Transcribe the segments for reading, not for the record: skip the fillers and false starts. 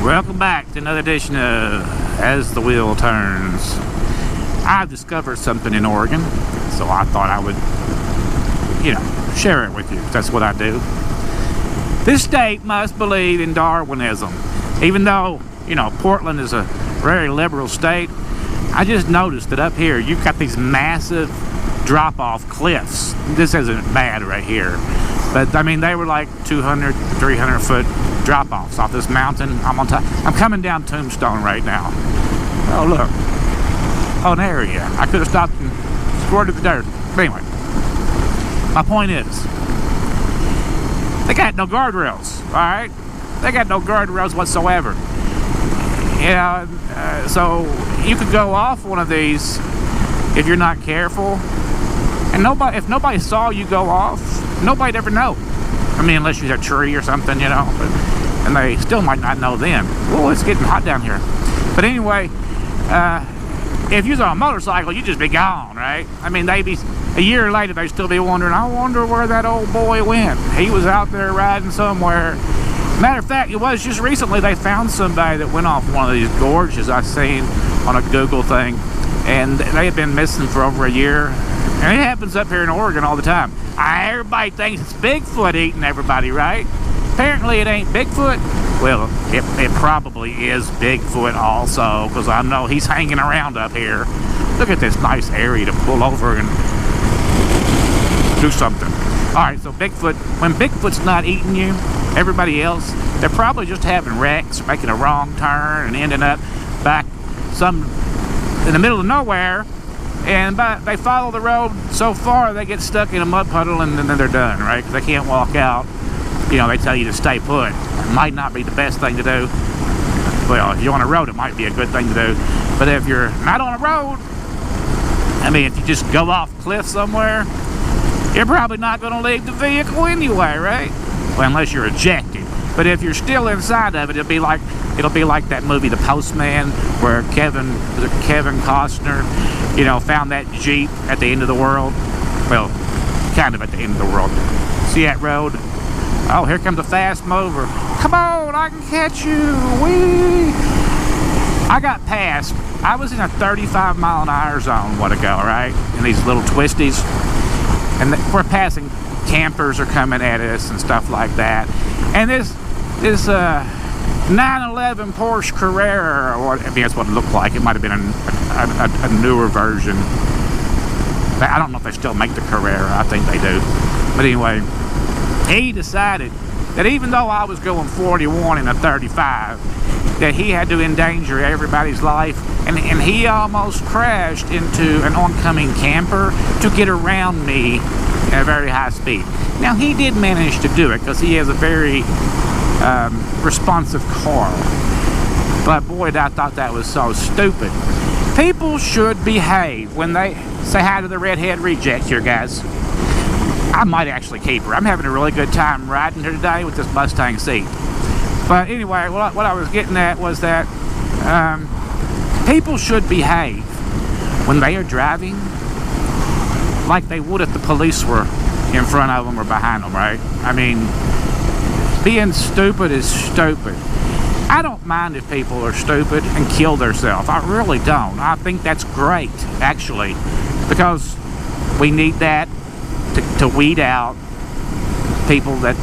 Welcome back to another edition of As the Wheel Turns. I've discovered something in Oregon, so I thought I would, share it with you. That's what I do. This state must believe in Darwinism. Even though, Portland is a very liberal state, I just noticed that up here you've got these massive drop-off cliffs. This isn't bad right here, but I mean they were like 200, 300 foot drop-offs off this mountain. I'm coming down Tombstone right now. Oh look, an area. I could have stopped and squirted the dirt. But anyway, my point is, they got no guardrails. All right, they got no guardrails whatsoever. So you could go off one of these if you're not careful, and if nobody saw you go off, nobody'd ever know. I mean, unless you hit a tree or something, and they still might not know then. Oh, it's getting hot down here. But anyway, if you was on a motorcycle, you'd just be gone, right? I mean, they'd be, a year later, they'd still be wondering, I wonder where that old boy went. He was out there riding somewhere. Matter of fact, it was just recently they found somebody that went off one of these gorges I've seen on a Google thing, and they had been missing for over a year. And it happens up here in Oregon all the time. Everybody thinks it's Bigfoot eating everybody, right? Apparently it ain't Bigfoot. Well, it probably is Bigfoot also, because I know he's hanging around up here. Look at this nice area to pull over and do something. Alright, so Bigfoot, when Bigfoot's not eating you, everybody else, they're probably just having wrecks, making a wrong turn, and ending up back in the middle of nowhere. And they follow the road so far they get stuck in a mud puddle, and then they're done, right? Because they can't walk out. They tell you to stay put. It might not be the best thing to do. Well, if you're on a road, it might be a good thing to do. But if you're not on a road, I mean, if you just go off a cliff somewhere, you're probably not going to leave the vehicle anyway, right? Well, unless you're ejected. But if you're still inside of it, it'll be like that movie, The Postman, where Kevin Costner, found that Jeep at the end of the world. Well, kind of at the end of the world. See that road? Oh, here comes a fast mover. Come on, I can catch you. Whee! I got past. I was in a 35 mile an hour zone a while ago, right? In these little twisties. And we're passing, campers are coming at us and stuff like that. And this 911 Porsche Carrera, or I mean, that's what it looked like. It might have been a newer version. I don't know if they still make the Carrera. I think they do. But anyway, he decided that even though I was going 41 in a 35, that he had to endanger everybody's life, and he almost crashed into an oncoming camper to get around me at a very high speed. Now, he did manage to do it because he has a very responsive car. But boy, I thought that was so stupid. People should behave when they say hi to the redhead reject here, guys. I might actually keep her. I'm having a really good time riding her today with this Mustang seat. But anyway, what I was getting at was that people should behave when they are driving like they would if the police were in front of them or behind them, right? I mean, being stupid is stupid. I don't mind if people are stupid and kill themselves. I really don't. I think that's great, actually, because we need that to weed out people that,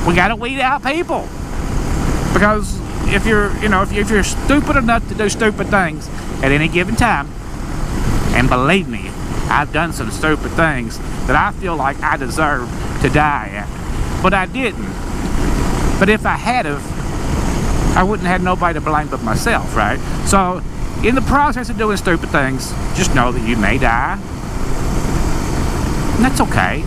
we got to weed out people. Because if you're stupid enough to do stupid things at any given time, and believe me, I've done some stupid things that I feel like I deserve to die at, but I didn't. But if I had have, I wouldn't have had nobody to blame but myself, right? So, in the process of doing stupid things, just know that you may die. And that's okay.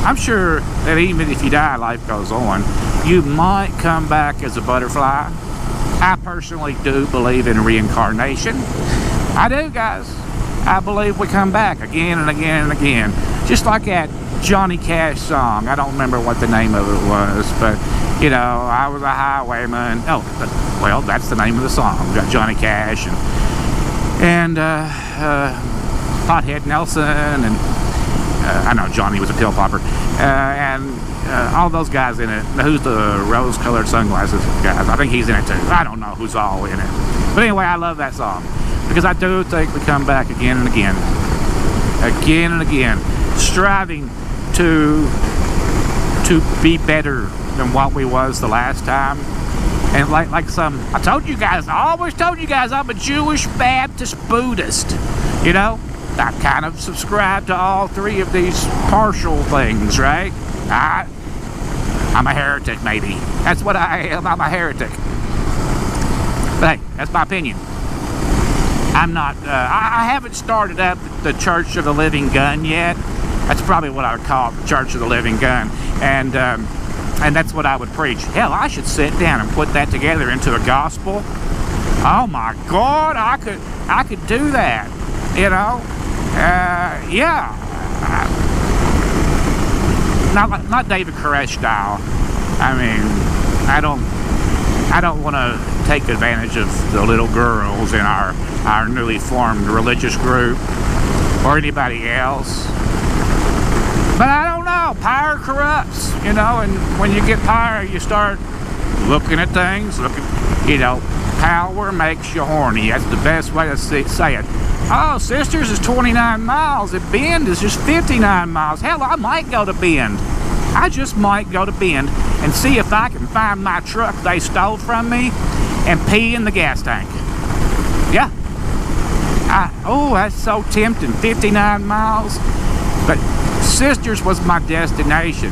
I'm sure that even if you die, life goes on. You might come back as a butterfly. I personally do believe in reincarnation. I do, guys. I believe we come back again and again and again. Just like that Johnny Cash song. I don't remember what the name of it was, but I was a highwayman. Oh, well, that's the name of the song. We got Johnny Cash and Pothead Nelson, and I know Johnny was a pill popper, and all those guys in it. Who's the rose-colored sunglasses guys? I think he's in it too. I don't know who's all in it. But anyway, I love that song because I do think we come back again and again, striving to be better than what we was the last time. And I always told you guys I'm a Jewish Baptist Buddhist. You know, I kind of subscribe to all three of these partial things, right? I'm a heretic, maybe. That's what I am. I'm a heretic. But hey, that's my opinion. I'm not, I haven't started up the Church of the Living Gun yet. That's probably what I would call it, the Church of the Living Gun. And that's what I would preach. Hell, I should sit down and put that together into a gospel. Oh my God, I could do that. You know? Yeah. Not David Koresh style. I mean, I don't want to take advantage of the little girls in our newly formed religious group or anybody else. But I don't know. Power corrupts, you know, and when you get power, you start looking at things, you know, power makes you horny. That's the best way to say it. Oh, Sisters is 29 miles. At Bend is just 59 miles. Hell, I might go to Bend. I just might go to Bend and see if I can find my truck they stole from me and pee in the gas tank. Yeah. Oh, that's so tempting. 59 miles. But Sisters was my destination.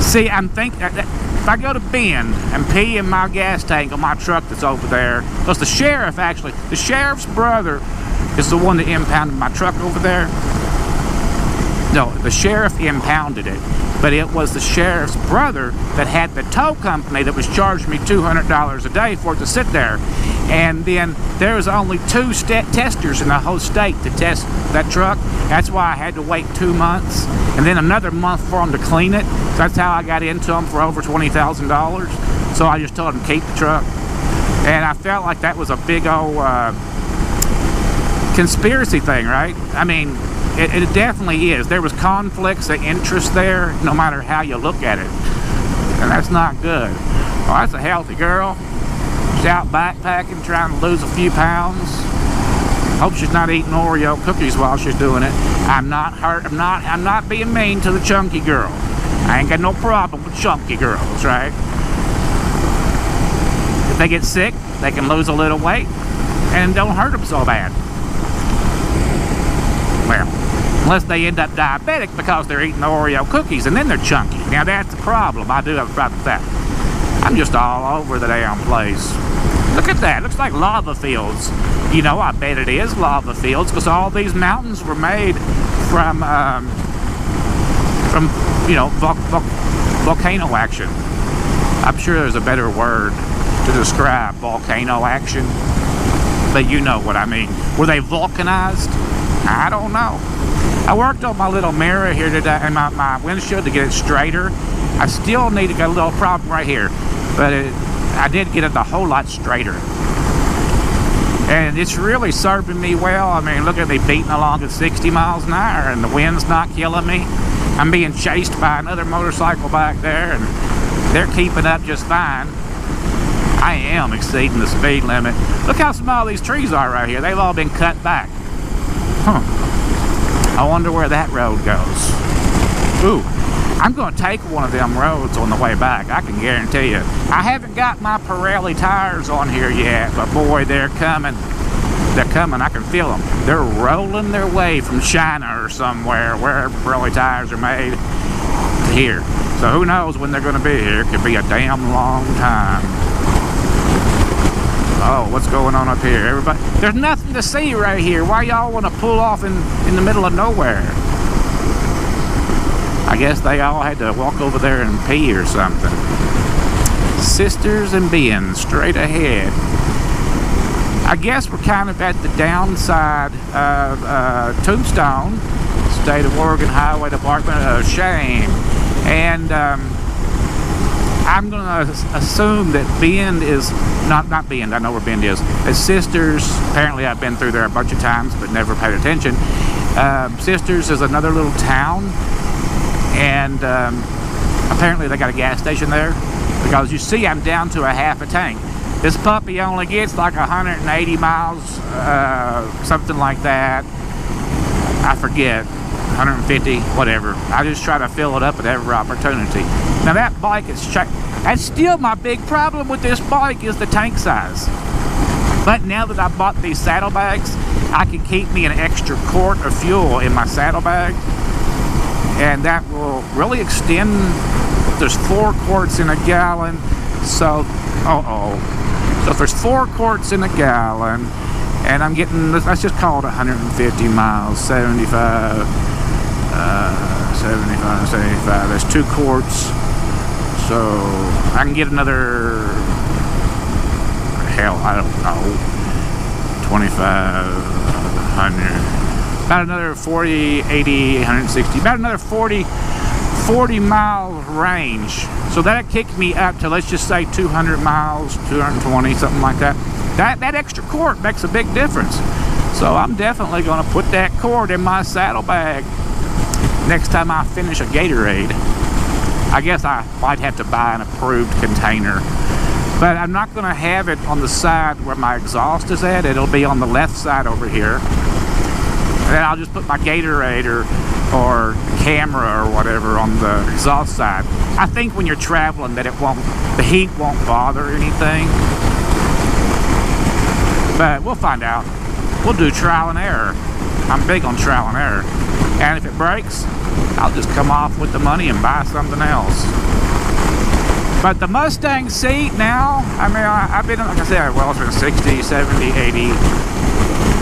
See, I'm thinking if I go to Bend and pee in my gas tank on my truck that's over there, because the sheriff's brother is the one that impounded my truck over there. No, the sheriff impounded it, but it was the sheriff's brother that had the tow company that was charging me $200 a day for it to sit there. And then there was only 2 testers in the whole state to test that truck. That's why I had to wait 2 months and then another month for them to clean it. So that's how I got into them for over $20,000. So I just told them to keep the truck. And I felt like that was a big old conspiracy thing, right? I mean, it definitely is. There was conflicts of interest there, no matter how you look at it. And that's not good. Well, that's a healthy girl. She's out backpacking, trying to lose a few pounds. Hope she's not eating Oreo cookies while she's doing it. I'm not being mean to the chunky girl. I ain't got no problem with chunky girls, right? If they get sick, they can lose a little weight and don't hurt them so bad. Well, unless they end up diabetic because they're eating the Oreo cookies and then they're chunky. Now that's the problem. I do have a problem with that. I'm just all over the damn place. Look at that. Looks like lava fields. You know, I bet it is lava fields because all these mountains were made from you know, volcano action. I'm sure there's a better word to describe volcano action, but you know what I mean. Were they vulcanized? I don't know. I worked on my little mirror here today and my windshield to get it straighter. I still need to get a little problem right here, but I did get it a whole lot straighter. And it's really serving me well. I mean, look at me beating along at 60 miles an hour and the wind's not killing me. I'm being chased by another motorcycle back there and they're keeping up just fine. I am exceeding the speed limit. Look how small these trees are right here. They've all been cut back. Huh. I wonder where that road goes. Ooh, I'm going to take one of them roads on the way back. I can guarantee you. I haven't got my Pirelli tires on here yet, but boy, they're coming. They're coming. I can feel them. They're rolling their way from China or somewhere, wherever Pirelli tires are made, to here. So who knows when they're going to be here. It could be a damn long time. Oh, what's going on up here? Everybody, there's nothing to see right here. Why y'all want to pull off in the middle of nowhere? I guess they all had to walk over there and pee or something. Sisters and Bend, straight ahead. I guess we're kind of at the downside of Tombstone, State of Oregon Highway Department. Shame. And I'm going to assume that Bend is, not Bend, I know where Bend is. As Sisters, apparently I've been through there a bunch of times but never paid attention. Sisters is another little town. And apparently they got a gas station there, because you see I'm down to a half a tank. This puppy only gets like 180 miles, something like that. I forget, 150, whatever. I just try to fill it up at every opportunity. Now that bike is that's still my big problem with this bike, is the tank size. But now that I bought these saddlebags, I can keep me an extra quart of fuel in my saddlebag, and that will really extend. There's 4 quarts in a gallon, so so if there's 4 quarts in a gallon, and I'm getting, let's just call it 150 miles, 75, 75, that's 2 quarts, so I can get another, hell, I don't know, 25, 100, about another 40, 80, 160, about another 40 mile range. So that kicked me up to, let's just say, 200 miles, 220, something like that. That extra quart makes a big difference. So I'm definitely going to put that quart in my saddlebag next time I finish a Gatorade. I guess I might have to buy an approved container, but I'm not going to have it on the side where my exhaust is at. It'll be on the left side over here, and then I'll just put my Gatorade or camera or whatever on the exhaust side. I think when you're traveling that the heat won't bother anything, but we'll find out. We'll do trial and error. I'm big on trial and error, and if it breaks, I'll just come off with the money and buy something else. But the Mustang seat now, I mean, I've been, like I said, well, it's been 60, 70, 80,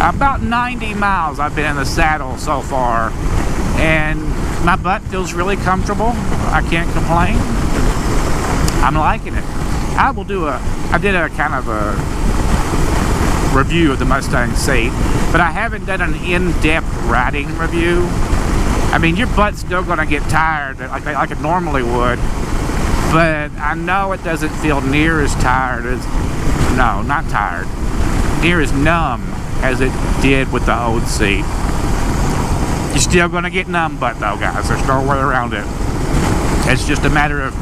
about 90 miles I've been in the saddle so far, and my butt feels really comfortable. I can't complain. I'm liking it. I did a kind of a review of the Mustang seat, but I haven't done an in-depth riding review. I mean, your butt's still going to get tired like it normally would, but I know it doesn't feel near as tired as, no, not tired, near as numb as it did with the old seat. You're still going to get numb butt though, guys. There's no way around it. It's just a matter of,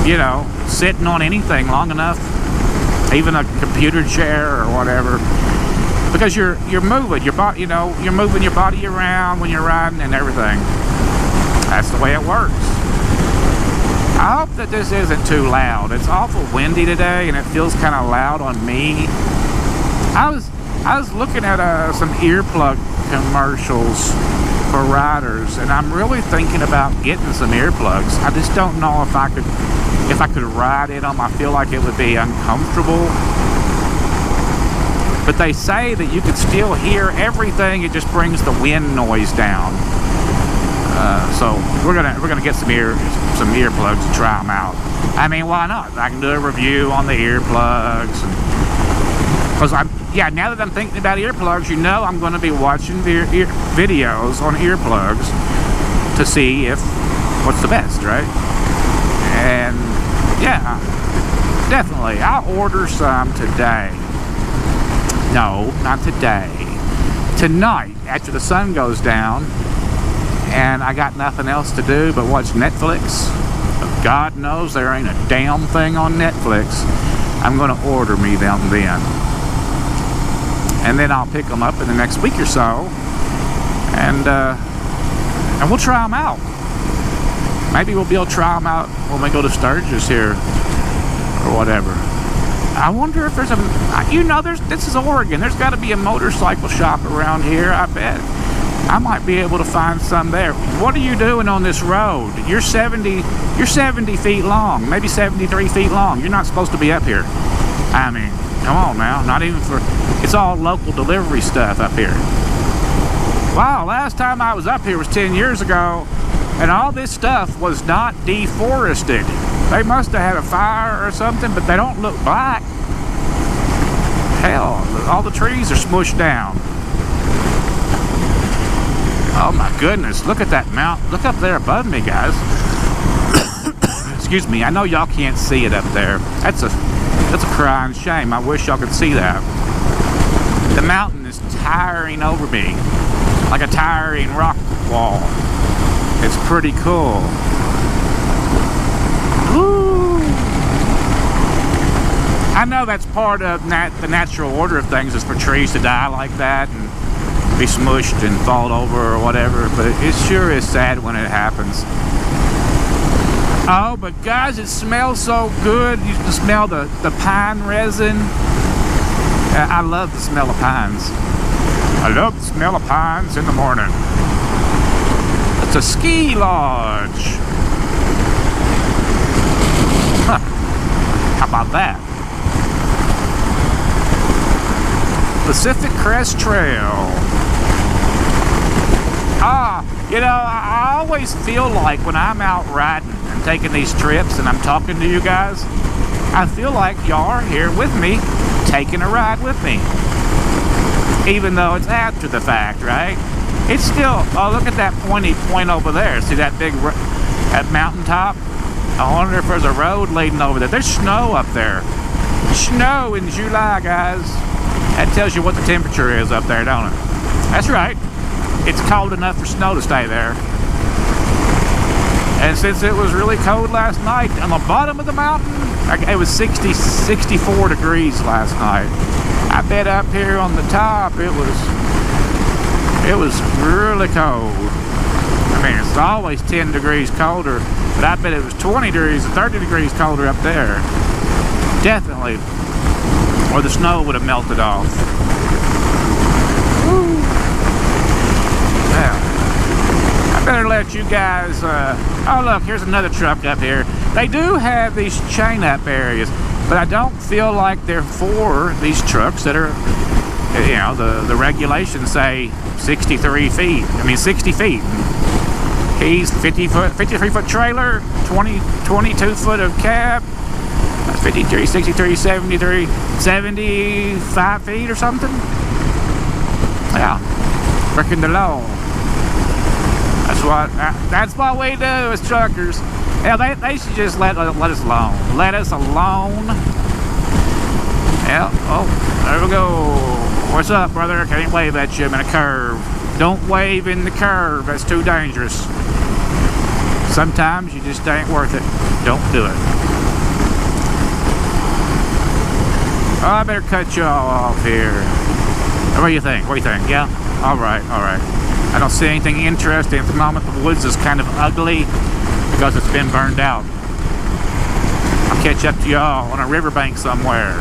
you know, sitting on anything long enough, even a computer chair or whatever, because you're moving your body, you know, you're moving your body around when you're riding and everything. That's the way it works. I hope that this isn't too loud. It's awful windy today, and it feels kind of loud on me. I was looking at some earplug commercials for riders, and I'm really thinking about getting some earplugs. I just don't know if I could ride in them. I feel like it would be uncomfortable. But they say that you could still hear everything. It just brings the wind noise down. So we're gonna get some earplugs and try them out. I mean, why not? I can do a review on the earplugs. Because now that I'm thinking about earplugs, you know, I'm going to be watching videos on earplugs to see what's the best, right? And yeah, definitely, I'll order some today. No, not today. Tonight, after the sun goes down, and I got nothing else to do but watch Netflix. God knows there ain't a damn thing on Netflix. I'm going to order me them then. And then I'll pick them up in the next week or so, and we'll try them out. Maybe we'll be able to try them out when we go to Sturgis here, or whatever. I wonder if there's this is Oregon. There's got to be a motorcycle shop around here, I bet. I might be able to find some there. What are you doing on this road? You're 70 feet long, maybe 73 feet long. You're not supposed to be up here. I mean, come on now, not even for, it's all local delivery stuff up here. Wow, last time I was up here was 10 years ago, and all this stuff was not deforested. They must have had a fire or something, but they don't look black. Hell, all the trees are smushed down. Oh my goodness, look at that mountain. Look up there above me, guys. Excuse me, I know y'all can't see it up there. That's a crying shame. I wish y'all could see that. The mountain is towering over me like a towering rock wall. It's pretty cool. Woo! I know that's part of the natural order of things, is for trees to die like that and be smushed and fall over or whatever, but it sure is sad when it happens. Oh, but guys, it smells so good. You can smell the pine resin. I love the smell of pines. I love the smell of pines in the morning. It's a ski lodge. Huh. How about that? Pacific Crest Trail. You know, I always feel like when I'm out riding and taking these trips and I'm talking to you guys, I feel like y'all are here with me, taking a ride with me. Even though it's after the fact, right? It's still, oh, look at that pointy point over there. See that big, that mountaintop? I wonder if there's a road leading over there. There's snow up there. Snow in July, guys. That tells you what the temperature is up there, don't it? That's right. It's cold enough for snow to stay there. And since it was really cold last night, on the bottom of the mountain, it was 64 degrees last night. I bet up here on the top, it was really cold. I mean, it's always 10 degrees colder, but I bet it was 20 degrees, 30 degrees colder up there. Definitely. Or the snow would have melted off. Woo. Now, I better let you guys, oh look, here's another truck up here. They do have these chain-up areas, but I don't feel like they're for these trucks that are, you know, the regulations say 63 feet. I mean, 60 feet. He's 53-foot trailer, 22 foot of cab. That's 53, 63, 73, 75 feet or something. Yeah, breaking the law. That's what we do as truckers. Yeah, they should just let us alone. Let us alone. Yeah. Oh, there we go. What's up, brother? I can't wave at you. I'm in a curve. Don't wave in the curve. That's too dangerous. Sometimes you just ain't worth it. Don't do it. Oh, I better cut you all off here. What do you think? What do you think? Yeah? All right, all right. I don't see anything interesting at the moment. The woods is kind of ugly because it's been burned out. I'll catch up to y'all on a riverbank somewhere.